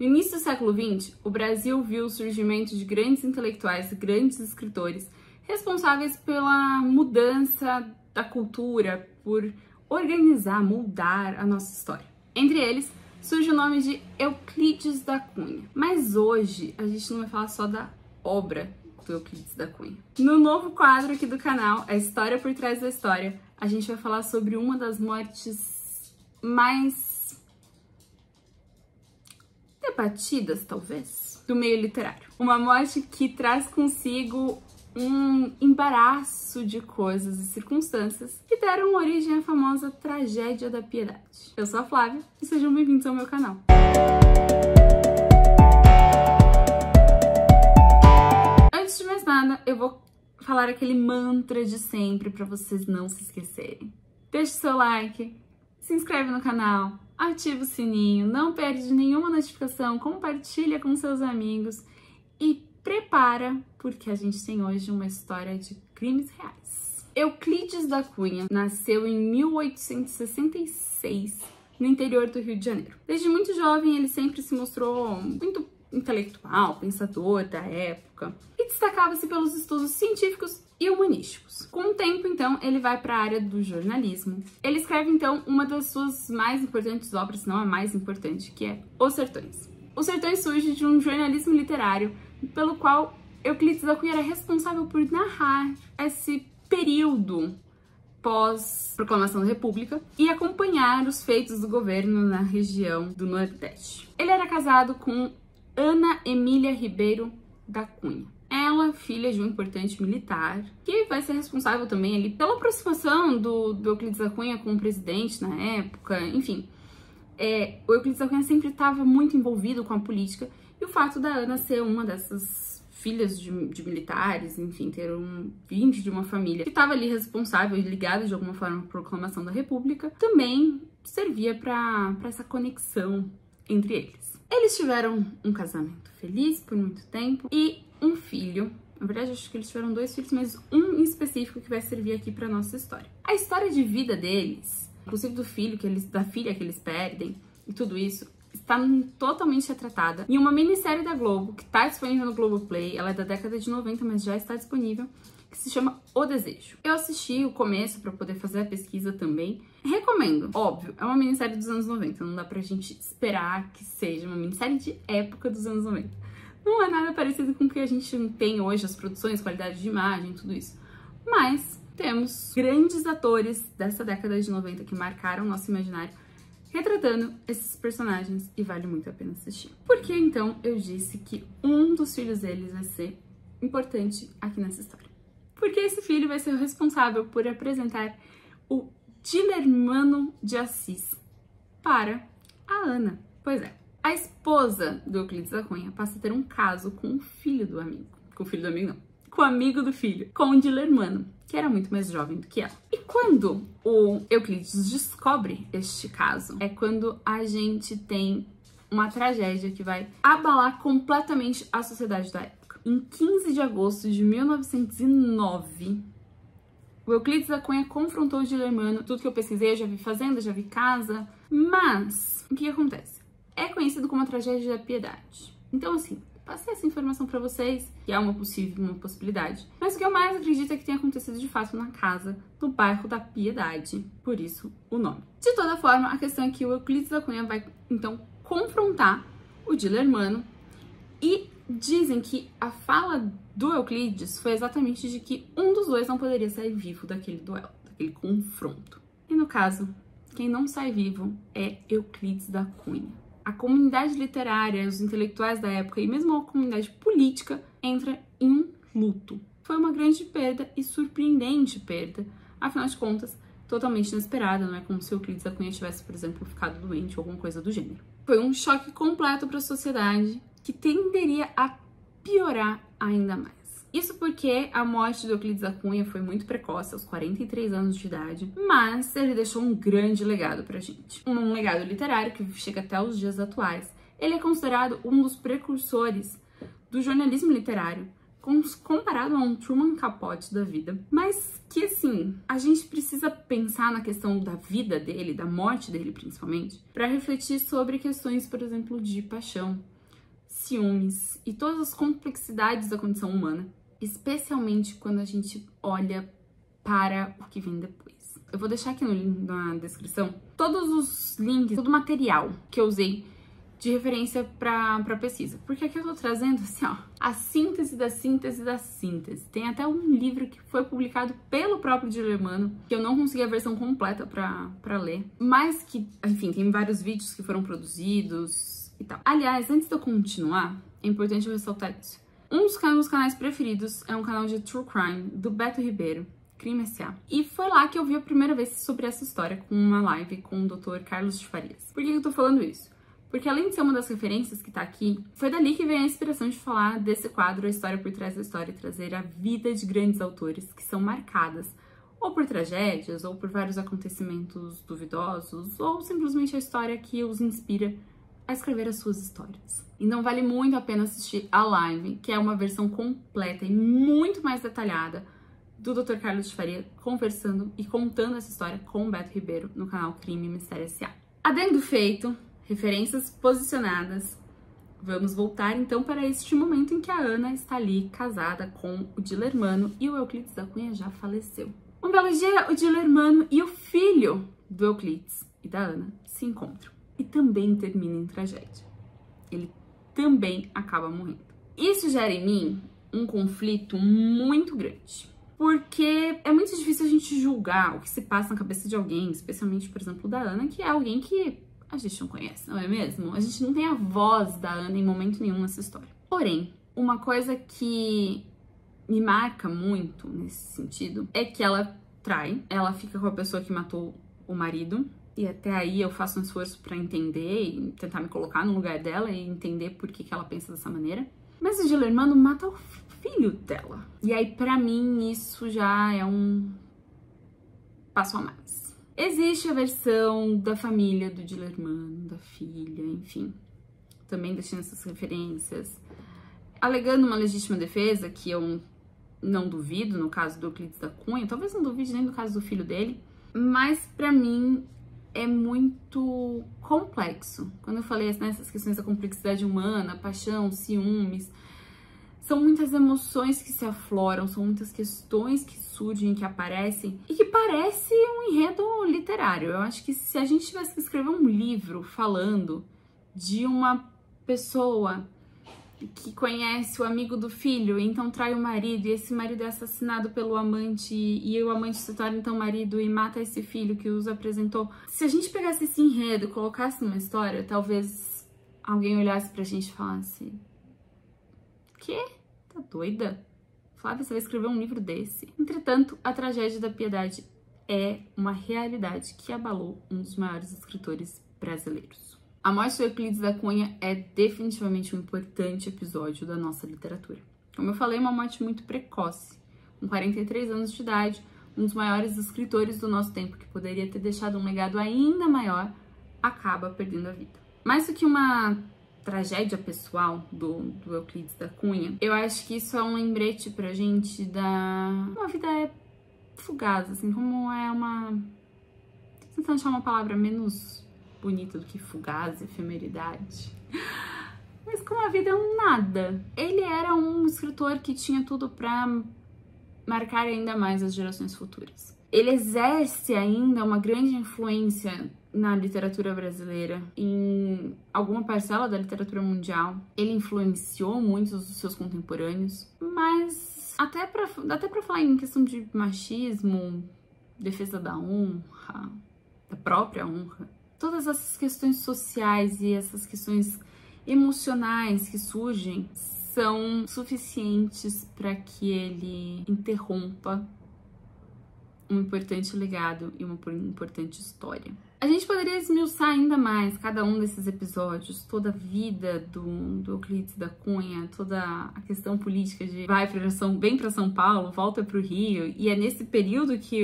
No início do século XX, o Brasil viu o surgimento de grandes intelectuais, grandes escritores, responsáveis pela mudança da cultura, por organizar, moldar a nossa história. Entre eles, surge o nome de Euclides da Cunha. Mas hoje a gente não vai falar só da obra do Euclides da Cunha. No novo quadro aqui do canal, A História por Trás da História, a gente vai falar sobre uma das mortes mais debatidas, talvez, do meio literário. Uma morte que traz consigo um embaraço de coisas e circunstâncias que deram origem à famosa Tragédia da Piedade. Eu sou a Flávia e sejam bem-vindos ao meu canal. Antes de mais nada, eu vou falar aquele mantra de sempre para vocês não se esquecerem. Deixe seu like, se inscreve no canal, ativa o sininho, não perde nenhuma notificação, compartilha com seus amigos e prepara, porque a gente tem hoje uma história de crimes reais. Euclides da Cunha nasceu em 1866, no interior do Rio de Janeiro. Desde muito jovem, ele sempre se mostrou muito intelectual, pensador da época, e destacava-se pelos estudos científicos e humanísticos. Com o tempo, então, ele vai para a área do jornalismo. Ele escreve, então, uma das suas mais importantes obras, se não a mais importante, que é Os Sertões. Os Sertões surge de um jornalismo literário pelo qual Euclides da Cunha era responsável por narrar esse período pós-proclamação da República e acompanhar os feitos do governo na região do Nordeste. Ele era casado com Ana Emília Ribeiro da Cunha. Ela, filha de um importante militar, que vai ser responsável também ali pela aproximação do Euclides da Cunha com o presidente na época, enfim. O Euclides da Cunha sempre estava muito envolvido com a política, e o fato da Ana ser uma dessas filhas de militares, enfim, vindo de uma família que estava ali responsável e ligada de alguma forma à proclamação da República, também servia para essa conexão entre eles. Eles tiveram um casamento feliz por muito tempo e um filho. Na verdade, acho que eles tiveram 2 filhos, mas um em específico que vai servir aqui para nossa história. A história de vida deles, inclusive da filha que eles perdem e tudo isso, está totalmente retratada em uma minissérie da Globo, que está disponível no Globoplay. Ela é da década de 90, mas já está disponível, que se chama O Desejo. Eu assisti o começo para poder fazer a pesquisa também. Recomendo. Óbvio, é uma minissérie dos anos 90, não dá pra gente esperar que seja uma minissérie de época dos anos 90. Não é nada parecido com o que a gente tem hoje, as produções, qualidade de imagem, tudo isso. Mas temos grandes atores dessa década de 90 que marcaram nosso imaginário, retratando esses personagens, e vale muito a pena assistir. Por que então eu disse que um dos filhos deles vai ser importante aqui nessa história? Porque esse filho vai ser o responsável por apresentar o Dilermano de Assis para a Ana. Pois é, a esposa do Euclides da Cunha passa a ter um caso com o filho do amigo. Com o filho do amigo, não. Com o amigo do filho. Com o Dilermano, que era muito mais jovem do que ela. E quando o Euclides descobre este caso, é quando a gente tem uma tragédia que vai abalar completamente a sociedade da época. Em 15 de agosto de 1909, o Euclides da Cunha confrontou o Dilermano. Tudo que eu pesquisei, eu já vi fazenda, já vi casa. Mas, o que acontece? É conhecido como a Tragédia da Piedade. Então, assim, passei essa informação pra vocês, que é uma possibilidade. Mas o que eu mais acredito é que tenha acontecido de fato na casa do bairro da Piedade. Por isso, o nome. De toda forma, a questão é que o Euclides da Cunha vai, então, confrontar o Dilermano, e dizem que a fala do Euclides foi exatamente de que um dos dois não poderia sair vivo daquele duelo, daquele confronto. E no caso, quem não sai vivo é Euclides da Cunha. A comunidade literária, os intelectuais da época e mesmo a comunidade política entra em um luto. Foi uma grande perda e surpreendente perda, afinal de contas, totalmente inesperada, não é como se Euclides da Cunha tivesse, por exemplo, ficado doente ou alguma coisa do gênero. Foi um choque completo para a sociedade que tenderia a piorar ainda mais. Isso porque a morte de Euclides da Cunha foi muito precoce, aos 43 anos de idade, mas ele deixou um grande legado pra gente. Um legado literário que chega até os dias atuais. Ele é considerado um dos precursores do jornalismo literário, comparado a um Truman Capote da vida, mas que, assim, a gente precisa pensar na questão da vida dele, da morte dele principalmente, para refletir sobre questões, por exemplo, de paixão, ciúmes e todas as complexidades da condição humana, especialmente quando a gente olha para o que vem depois. Eu vou deixar aqui na descrição todos os links, todo o material que eu usei de referência para pesquisa. Porque aqui eu tô trazendo, assim, ó, a síntese da síntese da síntese. Tem até um livro que foi publicado pelo próprio Dilermano, que eu não consegui a versão completa para ler, mas que, enfim, tem vários vídeos que foram produzidos e tal. Aliás, antes de eu continuar, é importante eu ressaltar isso. Um dos meus canais preferidos é um canal de True Crime, do Beto Ribeiro, Crime S.A. E foi lá que eu vi a primeira vez sobre essa história, com uma live com o Dr. Carlos de Farias. Por que eu tô falando isso? Porque além de ser uma das referências que tá aqui, foi dali que veio a inspiração de falar desse quadro, a história por trás da história, e trazer a vida de grandes autores que são marcadas ou por tragédias, ou por vários acontecimentos duvidosos, ou simplesmente a história que os inspira a escrever as suas histórias. E não vale muito a pena assistir a live, que é uma versão completa e muito mais detalhada do Dr. Carlos de Faria conversando e contando essa história com o Beto Ribeiro no canal Crime e Mistério S.A. Adendo feito, referências posicionadas, vamos voltar então para este momento em que a Ana está ali casada com o Dilermano e o Euclides da Cunha já faleceu. Um belo dia, o Dilermano e o filho do Euclides e da Ana se encontram e também termina em tragédia. Ele também acaba morrendo. Isso gera em mim um conflito muito grande, porque é muito difícil a gente julgar o que se passa na cabeça de alguém, especialmente, por exemplo, da Ana, que é alguém que a gente não conhece, não é mesmo? A gente não tem a voz da Ana em momento nenhum nessa história. Porém, uma coisa que me marca muito nesse sentido é que ela trai, ela fica com a pessoa que matou o marido, e até aí eu faço um esforço pra entender e tentar me colocar no lugar dela e entender por que ela pensa dessa maneira. Mas o Dilermano mata o filho dela. E aí, pra mim, isso já é um passo a mais. Existe a versão da família do Dilermano, da filha, enfim, também deixando essas referências, alegando uma legítima defesa, que eu não duvido no caso do Euclides da Cunha, talvez não duvide nem no caso do filho dele, mas pra mim é muito complexo. Quando eu falei nessas questões da complexidade humana, paixão, ciúmes, são muitas emoções que se afloram, são muitas questões que surgem, que aparecem e que parece um enredo literário. Eu acho que se a gente tivesse que escrever um livro falando de uma pessoa que conhece o amigo do filho e então trai o marido e esse marido é assassinado pelo amante e o amante se torna então marido e mata esse filho que os apresentou. Se a gente pegasse esse enredo e colocasse numa história, talvez alguém olhasse pra gente e falasse: "Quê? Tá doida? Flávia, você vai escrever um livro desse?" Entretanto, a tragédia da Piedade é uma realidade que abalou um dos maiores escritores brasileiros. A morte do Euclides da Cunha é definitivamente um importante episódio da nossa literatura. Como eu falei, uma morte muito precoce. Com 43 anos de idade, um dos maiores escritores do nosso tempo, que poderia ter deixado um legado ainda maior, acaba perdendo a vida. Mais do que uma tragédia pessoal do Euclides da Cunha, eu acho que isso é um lembrete pra gente uma vida fugaz, assim, como é uma... tô tentando achar uma palavra menos bonita do que fugaz, efemeridade. Mas como a vida é um nada. Ele era um escritor que tinha tudo pra marcar ainda mais as gerações futuras. Ele exerce ainda uma grande influência na literatura brasileira, em alguma parcela da literatura mundial. Ele influenciou muitos dos seus contemporâneos, mas até pra falar em questão de machismo, defesa da honra, da própria honra, todas essas questões sociais e essas questões emocionais que surgem são suficientes para que ele interrompa um importante legado e uma importante história. A gente poderia esmiuçar ainda mais cada um desses episódios, toda a vida do Euclides da Cunha, toda a questão política de vem para São Paulo, volta para o Rio, e é nesse período que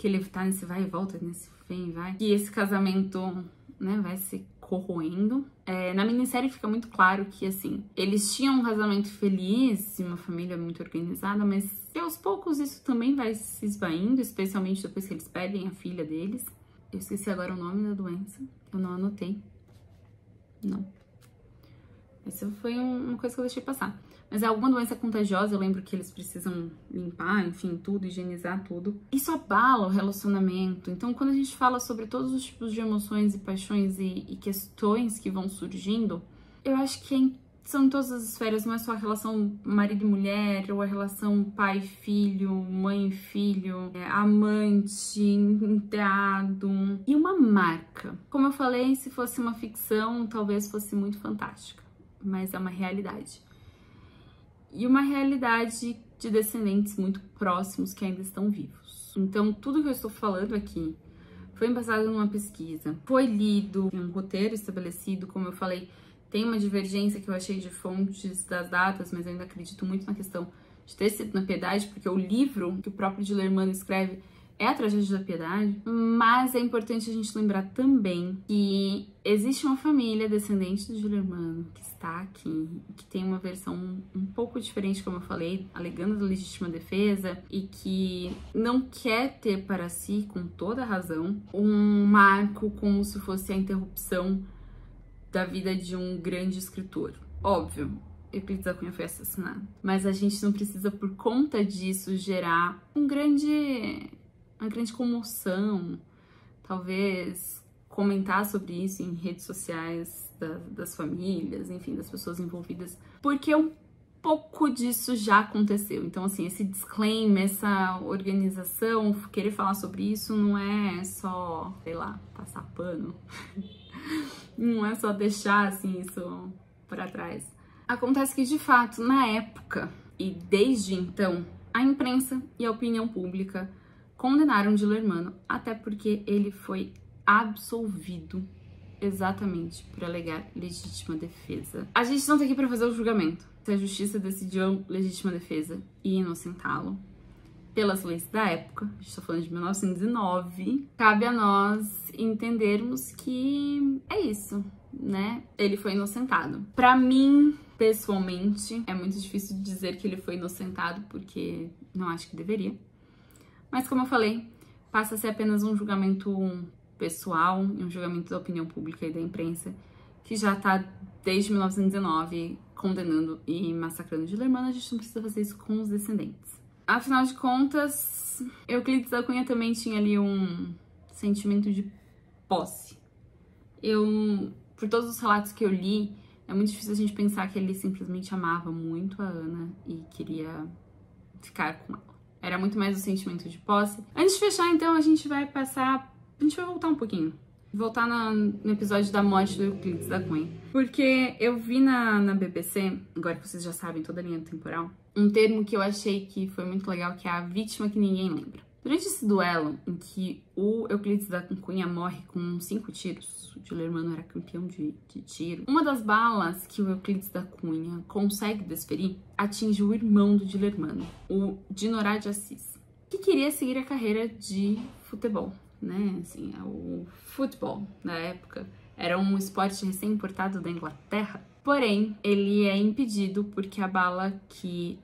ele tá nesse vai e volta, nesse vem e vai, que esse casamento, né, vai ser corroendo. Na minissérie fica muito claro que, assim, eles tinham um casamento feliz, uma família muito organizada, mas aos poucos isso também vai se esvaindo, especialmente depois que eles perdem a filha deles. Eu esqueci agora o nome da doença, eu não anotei. Não. Essa foi uma coisa que eu deixei passar. Mas é alguma doença contagiosa, eu lembro que eles precisam limpar, enfim, tudo, higienizar tudo. Isso abala o relacionamento. Então, quando a gente fala sobre todos os tipos de emoções e paixões e questões que vão surgindo, eu acho que são em todas as esferas, não é só a relação marido e mulher, ou a relação pai-filho, mãe-filho, amante, enteado. E uma marca. Como eu falei, se fosse uma ficção, talvez fosse muito fantástica. Mas é uma realidade. E uma realidade de descendentes muito próximos que ainda estão vivos. Então, tudo que eu estou falando aqui foi embasado numa pesquisa, foi lido, tem um roteiro estabelecido, como eu falei, tem uma divergência que eu achei de fontes das datas, mas eu ainda acredito muito na questão de ter sido na Piedade, porque o livro que o próprio Dilermano escreve é a Tragédia da Piedade, mas é importante a gente lembrar também que existe uma família descendente do Dilermano que está aqui, que tem uma versão um pouco diferente, como eu falei, alegando a legítima defesa e que não quer ter para si, com toda a razão, um marco como se fosse a interrupção da vida de um grande escritor. Óbvio, Euclides da Cunha foi assassinado, mas a gente não precisa, por conta disso, gerar uma grande comoção, talvez comentar sobre isso em redes sociais das famílias, enfim, das pessoas envolvidas, porque um pouco disso já aconteceu. Então, assim, esse disclaimer, essa organização, querer falar sobre isso não é só, sei lá, passar pano, não é só deixar, assim, isso para trás. Acontece que, de fato, na época e desde então, a imprensa e a opinião pública condenaram Dilermano, até porque ele foi absolvido exatamente por alegar legítima defesa. A gente não tá aqui para fazer o julgamento. Se a justiça decidiu legítima defesa e inocentá-lo pelas leis da época, a gente tá falando de 1909, cabe a nós entendermos que é isso, né? Ele foi inocentado. Pra mim, pessoalmente, é muito difícil dizer que ele foi inocentado, porque não acho que deveria. Mas, como eu falei, passa a ser apenas um julgamento pessoal, um julgamento da opinião pública e da imprensa, que já tá desde 1919 condenando e massacrando Dilermano. A gente não precisa fazer isso com os descendentes. Afinal de contas, Euclides da Cunha também tinha ali um sentimento de posse. Por todos os relatos que eu li, é muito difícil a gente pensar que ele simplesmente amava muito a Ana e queria ficar com ela. Era muito mais o sentimento de posse. Antes de fechar, então, a gente vai voltar um pouquinho. Voltar no episódio da morte do Euclides da Cunha. Porque eu vi na BBC, agora que vocês já sabem toda a linha temporal, um termo que eu achei que foi muito legal, que é a vítima que ninguém lembra. Durante esse duelo, em que o Euclides da Cunha morre com 5 tiros, o Dilermano era campeão de tiro, uma das balas que o Euclides da Cunha consegue desferir atinge o irmão do Dilermano, o Dinorá de Assis, que queria seguir a carreira de futebol, né? Assim, o futebol, na época, era um esporte recém-importado da Inglaterra. Porém, ele é impedido porque a bala que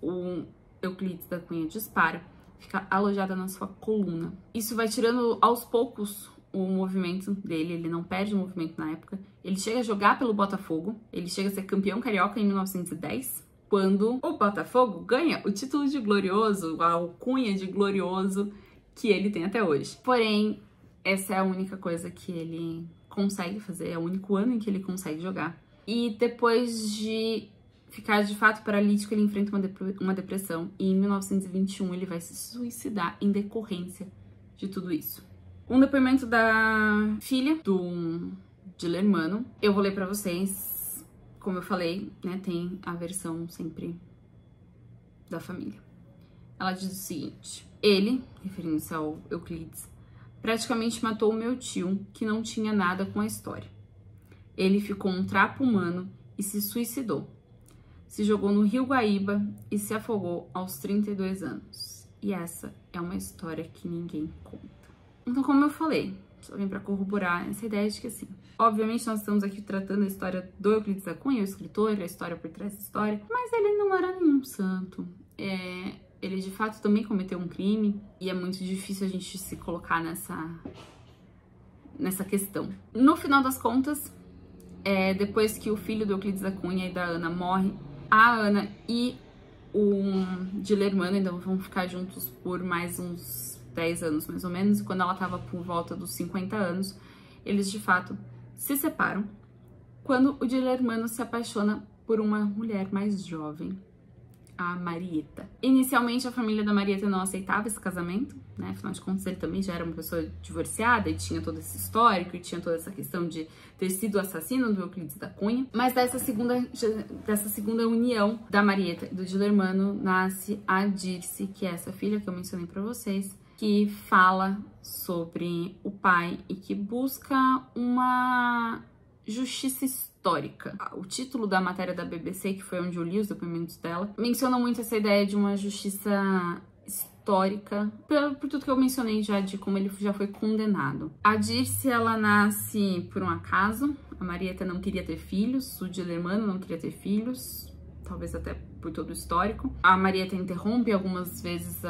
o Euclides da Cunha dispara fica alojada na sua coluna. Isso vai tirando aos poucos o movimento dele, ele não perde o movimento na época. Ele chega a jogar pelo Botafogo, ele chega a ser campeão carioca em 1910, quando o Botafogo ganha o título de glorioso, a alcunha de glorioso que ele tem até hoje. Porém, essa é a única coisa que ele consegue fazer, é o único ano em que ele consegue jogar. E depois de ficar de fato paralítico, ele enfrenta uma depressão e em 1921 ele vai se suicidar em decorrência de tudo isso. Um depoimento da filha do Dilermano, eu vou ler pra vocês. Como eu falei, né, tem a versão sempre da família. Ela diz o seguinte: ele, referindo-se ao Euclides, praticamente matou o meu tio, que não tinha nada com a história. Ele ficou um trapo humano e se suicidou. Se jogou no Rio Guaíba e se afogou aos 32 anos. E essa é uma história que ninguém conta. Então, como eu falei, só vim pra corroborar essa ideia de que, assim, Obviamente nós estamos aqui tratando a história do Euclides da Cunha, o escritor, a história por trás da história, mas ele não era nenhum santo. Ele de fato também cometeu um crime e é muito difícil a gente se colocar nessa questão. No final das contas, depois que o filho do Euclides da Cunha e da Ana morre, a Ana e o Dilermano ainda vão ficar juntos por mais uns 10 anos, mais ou menos, e quando ela estava por volta dos 50 anos, eles de fato se separam, quando o Dilermano se apaixona por uma mulher mais jovem, a Marieta. Inicialmente a família da Marieta não aceitava esse casamento, né? Afinal de contas ele também já era uma pessoa divorciada e tinha todo esse histórico e tinha toda essa questão de ter sido o assassino do Euclides da Cunha. Mas dessa segunda união da Marieta e do Dilermano nasce a Dirce, que é essa filha que eu mencionei pra vocês, que fala sobre o pai e que busca uma justiça histórica. O título da matéria da BBC, que foi onde eu li os depoimentos dela, menciona muito essa ideia de uma justiça histórica, por tudo que eu mencionei já, de como ele já foi condenado. A Dirce, ela nasce por um acaso. A Marieta não queria ter filhos, o Dilermano não queria ter filhos, talvez até por todo o histórico. A Marieta interrompe algumas vezes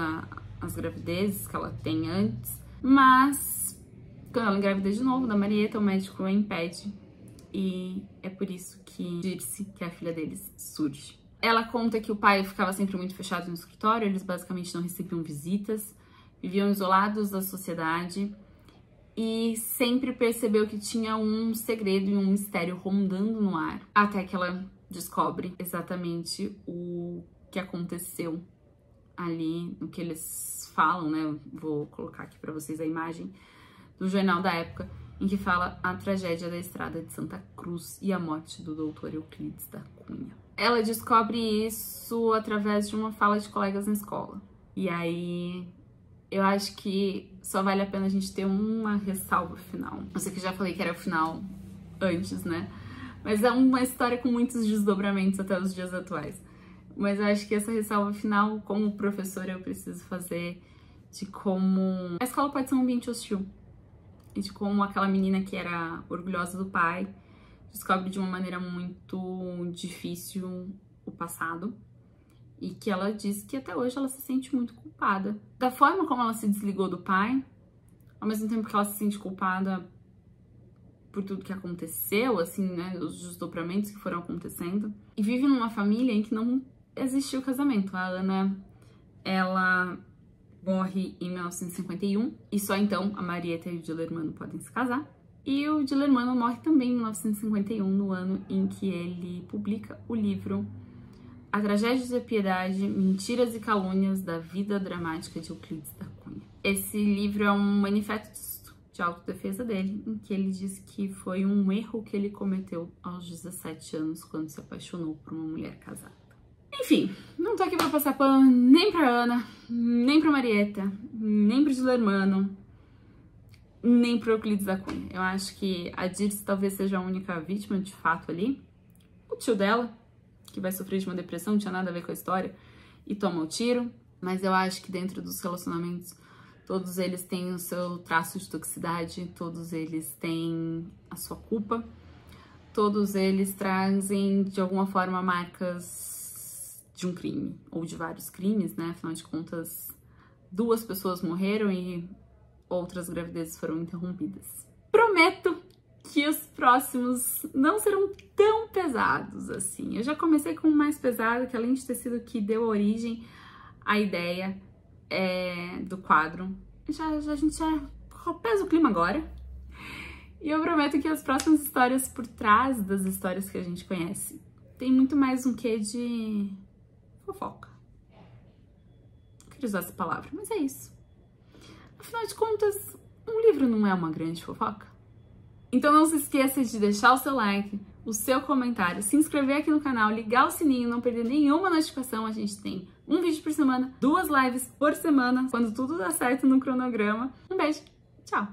as gravidezes que ela tem antes, mas quando ela engravida de novo da Marieta, o médico a impede. E é por isso que Dirce, que é a filha deles, surge. Ela conta que o pai ficava sempre muito fechado no escritório, eles basicamente não recebiam visitas, viviam isolados da sociedade e sempre percebeu que tinha um segredo e um mistério rondando no ar, até que ela descobre exatamente o que aconteceu ali, no que eles falam, né? Eu vou colocar aqui pra vocês a imagem do jornal da época, em que fala a tragédia da estrada de Santa Cruz e a morte do doutor Euclides da Cunha. Ela descobre isso através de uma fala de colegas na escola. E aí, eu acho que só vale a pena a gente ter uma ressalva final. Eu sei que já falei que era o final antes, né? Mas é uma história com muitos desdobramentos até os dias atuais. Mas eu acho que essa ressalva final, como professora, eu preciso fazer de como a escola pode ser um ambiente hostil. E de como aquela menina que era orgulhosa do pai descobre de uma maneira muito difícil o passado. E que ela diz que até hoje ela se sente muito culpada. Da forma como ela se desligou do pai, ao mesmo tempo que ela se sente culpada por tudo que aconteceu, assim, né, os desdobramentos que foram acontecendo. E vive numa família em que não existiu casamento. A Ana, ela morre em 1951 e só então a Marieta e o Dilermano podem se casar. E o Dilermano morre também em 1951, no ano em que ele publica o livro A Tragédia da Piedade, Mentiras e Calúnias da Vida Dramática de Euclides da Cunha. Esse livro é um manifesto de autodefesa dele, em que ele diz que foi um erro que ele cometeu aos 17 anos, quando se apaixonou por uma mulher casada. Enfim, não tô aqui pra passar pano nem pra Ana, nem pra Marieta, nem pro Dilermano, nem pro Euclides da Cunha. Eu acho que a Dirce talvez seja a única vítima, de fato, ali. O tio dela, que vai sofrer de uma depressão, não tinha nada a ver com a história, e toma o tiro. Mas eu acho que dentro dos relacionamentos, todos eles têm o seu traço de toxicidade, todos eles têm a sua culpa, todos eles trazem, de alguma forma, marcas de um crime, ou de vários crimes, né? Afinal de contas, 2 pessoas morreram e outras gravidezes foram interrompidas. Prometo que os próximos não serão tão pesados assim. Eu já comecei com o mais pesado, que além de ter sido que deu origem à ideia do quadro, a gente já pesa o clima agora. E eu prometo que as próximas histórias por trás das histórias que a gente conhece tem muito mais um quê de fofoca. Não queria usar essa palavra, mas é isso. Afinal de contas, um livro não é uma grande fofoca? Então não se esqueça de deixar o seu like, o seu comentário, se inscrever aqui no canal, ligar o sininho, não perder nenhuma notificação. A gente tem um vídeo por semana, 2 lives por semana, quando tudo dá certo no cronograma. Um beijo, tchau!